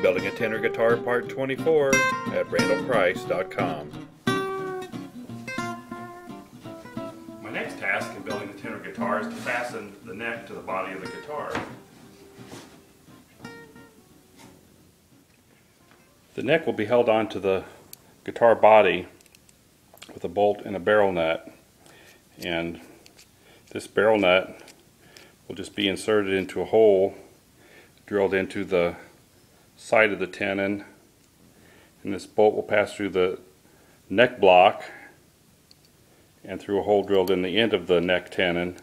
Building a Tenor Guitar Part 24 at randallprice.com. My next task in building the tenor guitar is to fasten the neck to the body of the guitar. The neck will be held onto the guitar body with a bolt and a barrel nut, and this barrel nut will just be inserted into a hole drilled into the side of the tenon, and this bolt will pass through the neck block and through a hole drilled in the end of the neck tenon,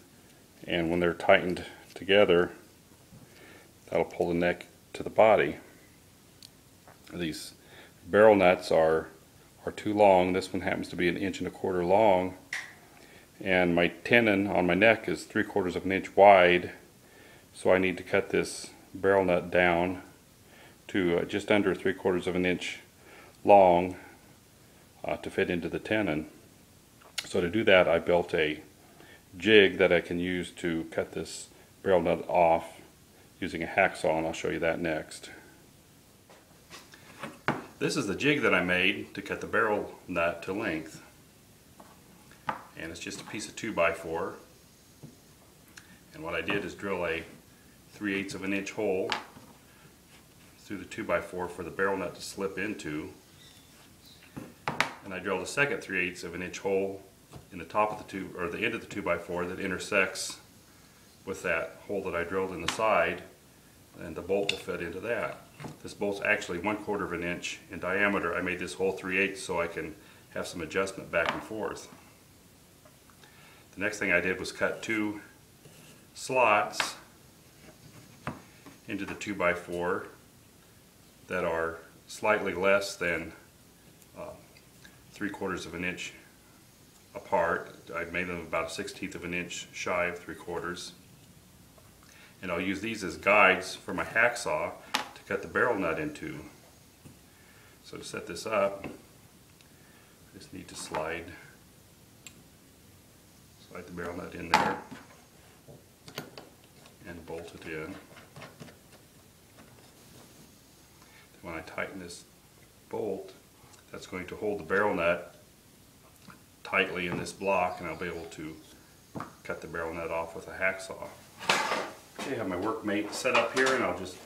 and when they're tightened together, that'll pull the neck to the body. These barrel nuts are too long. This one happens to be 1.25 inches long, and my tenon on my neck is 3/4 of an inch wide, so I need to cut this barrel nut down to just under 3/4 of an inch long to fit into the tenon. So to do that, I built a jig that I can use to cut this barrel nut off using a hacksaw, and I'll show you that next. This is the jig that I made to cut the barrel nut to length, and it's just a piece of 2x4, and what I did is drill a 3/8 of an inch hole through the 2x4 for the barrel nut to slip into, and I drilled a second 3/8 of an inch hole in the top of the end of the 2x4 that intersects with that hole that I drilled in the side, and the bolt will fit into that. This bolt's actually 1/4 of an inch in diameter. I made this hole 3/8 so I can have some adjustment back and forth. The next thing I did was cut 2 slots into the 2x4 that are slightly less than 3/4 of an inch apart. I made them about 1/16 of an inch shy of 3/4, and I'll use these as guides for my hacksaw to cut the barrel nut into. So to set this up, I just need to slide the barrel nut in there and bolt it in. When I tighten this bolt, that's going to hold the barrel nut tightly in this block, and I'll be able to cut the barrel nut off with a hacksaw. Okay, I have my workmate set up here, and I'll just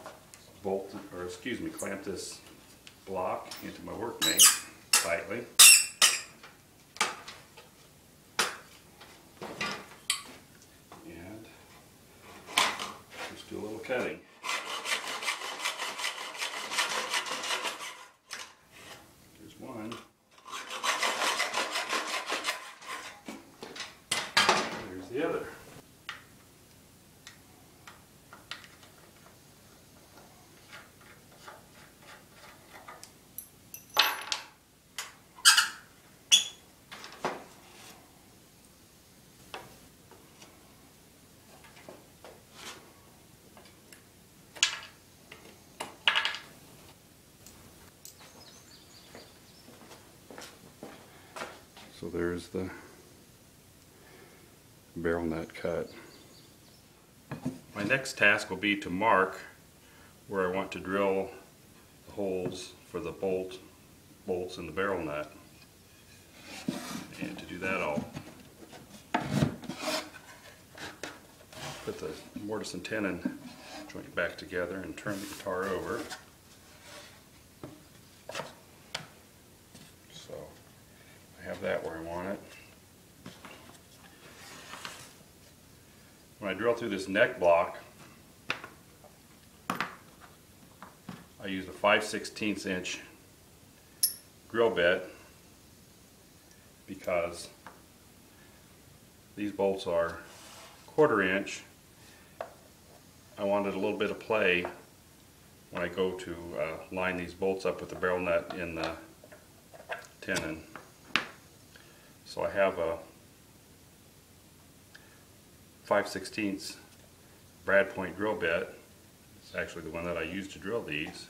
clamp this block into my workmate tightly. And just do a little cutting. One. There's the other. So there's the barrel nut cut. My next task will be to mark where I want to drill the holes for the bolts in the barrel nut. And to do that, I'll put the mortise and tenon joint back together and turn the guitar over. Have that where I want it. When I drill through this neck block, I use a 5/16 inch drill bit because these bolts are 1/4 inch. I wanted a little bit of play when I go to line these bolts up with the barrel nut in the tenon. So I have a 5/16 brad point drill bit. It's actually the one that I use to drill these,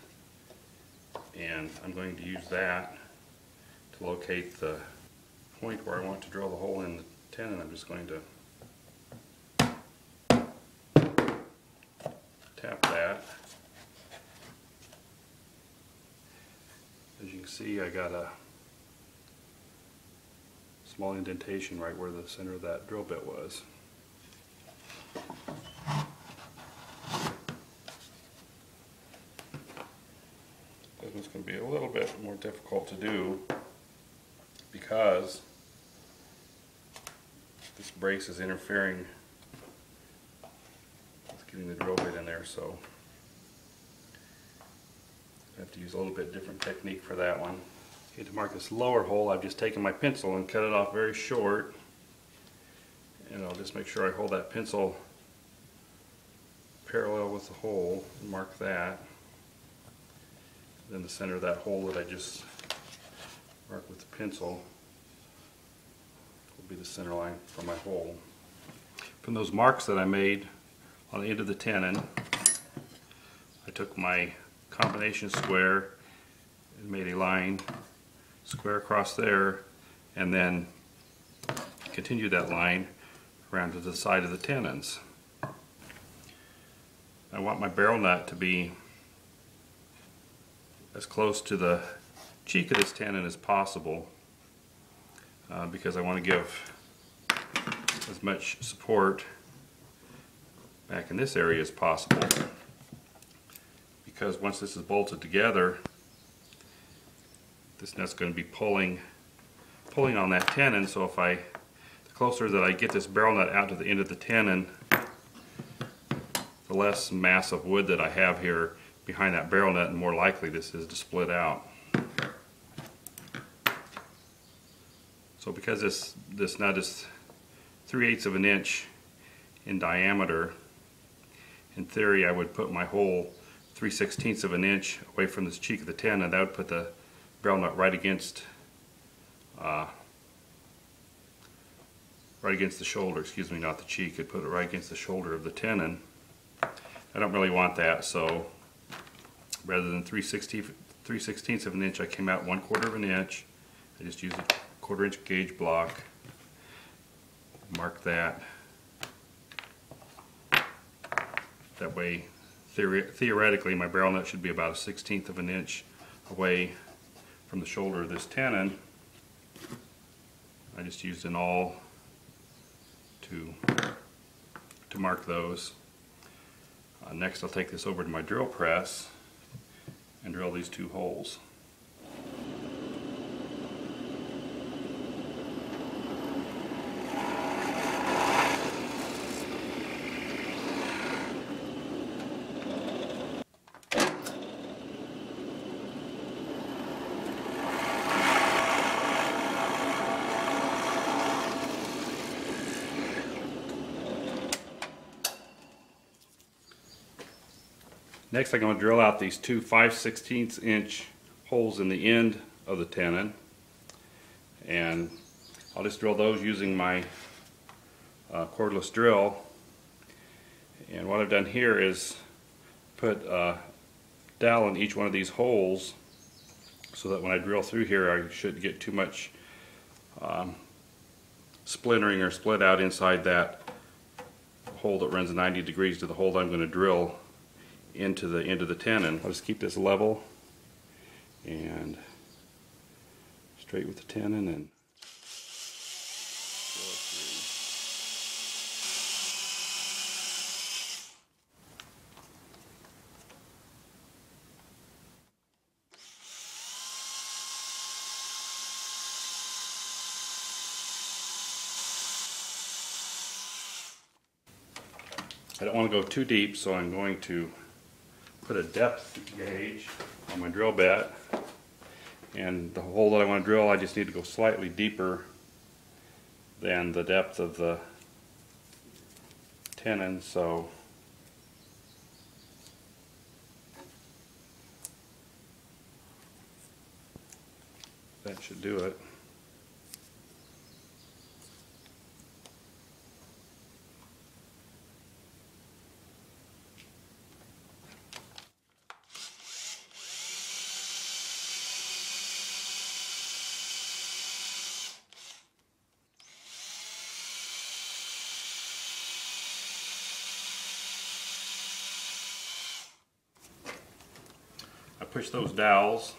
and I'm going to use that to locate the point where I want to drill the hole in the tenon. I'm just going to tap that see, I got a small indentation right where the center of that drill bit was. This one's going to be a little bit more difficult to do because this brace is interfering with getting the drill bit in there, so I have to use a little bit different technique for that one. Okay, to mark this lower hole, I've just taken my pencil and cut it off very short, and I'll just make sure I hold that pencil parallel with the hole and mark that. Then the center of that hole that I just marked with the pencil will be the center line for my hole. From those marks that I made on the end of the tenon, I took my combination square and made a line square across there, and then continued that line around to the side of the tenons. I want my barrel nut to be as close to the cheek of this tenon as possible, because I want to give as much support back in this area as possible, because once this is bolted together, this nut's going to be pulling on that tenon. So the closer that I get this barrel nut out to the end of the tenon, the less mass of wood that I have here behind that barrel nut, and more likely this is to split out. So because this nut is 3/8 of an inch in diameter, in theory I would put my hole 3/16 of an inch away from this cheek of the tenon, and that would put the barrel nut right against the shoulder, excuse me, not the cheek. I'd put it right against the shoulder of the tenon. I don't really want that, so rather than 3/16 of an inch, I came out 1/4 of an inch. I just used a 1/4 inch gauge block. Mark that. That way, theoretically, my barrel nut should be about 1/16 of an inch away from the shoulder of this tenon. I just used an awl to mark those. Next, I'll take this over to my drill press and drill these 2 holes. Next, I'm going to drill out these 2 5/16 inch holes in the end of the tenon, and I'll just drill those using my cordless drill. And what I've done here is put a dowel in each one of these holes, so that when I drill through here I shouldn't get too much splintering or split out inside that hole that runs 90 degrees to the hole that I'm going to drill into the end of the tenon. I'll just keep this level and straight with the tenon and drill it through. I don't want to go too deep, so I'm going to put a depth gauge on my drill bit, and the hole that I want to drill, I just need to go slightly deeper than the depth of the tenon, so that should do it. I push those dowels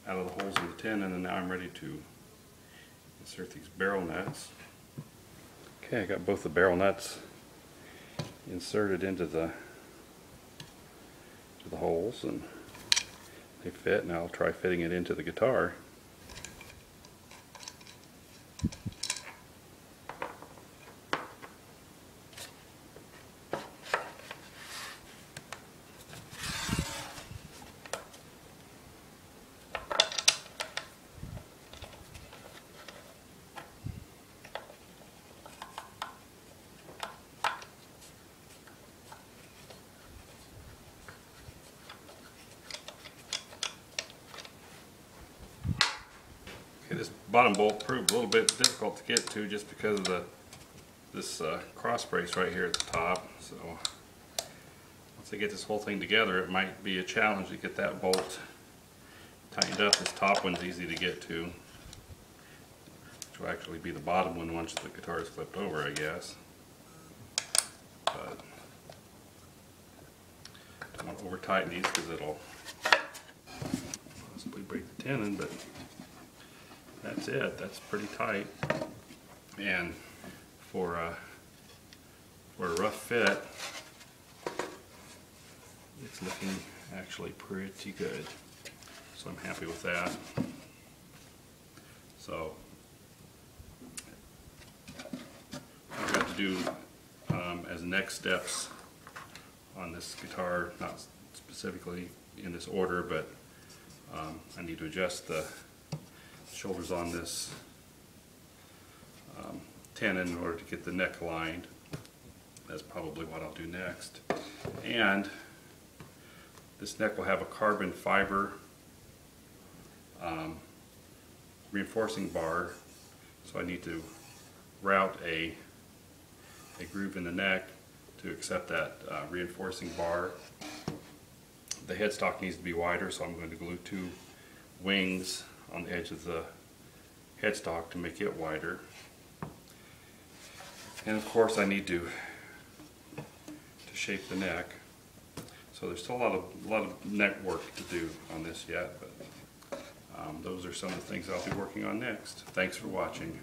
out of the holes in the tenon, and now I'm ready to insert these barrel nuts. Okay, I got both the barrel nuts inserted into the holes, and they fit. Now I'll try fitting it into the guitar. Okay, this bottom bolt proved a little bit difficult to get to just because of this cross brace right here at the top. So once I get this whole thing together, it might be a challenge to get that bolt tightened up. This top one's easy to get to, which will actually be the bottom one once the guitar is flipped over, I guess. But don't want to over tighten these because it'll possibly break the tenon, but that's it. That's pretty tight, and for a rough fit, it's looking actually pretty good. So I'm happy with that. So I've got to do as next steps on this guitar, not specifically in this order, but I need to adjust the shoulders on this tenon in order to get the neck aligned. That's probably what I'll do next. And this neck will have a carbon fiber reinforcing bar, so I need to route a groove in the neck to accept that reinforcing bar. The headstock needs to be wider, so I'm going to glue 2 wings on the edge of the headstock to make it wider. And of course I need to shape the neck. So there's still a lot of neck work to do on this yet, but those are some of the things I'll be working on next. Thanks for watching.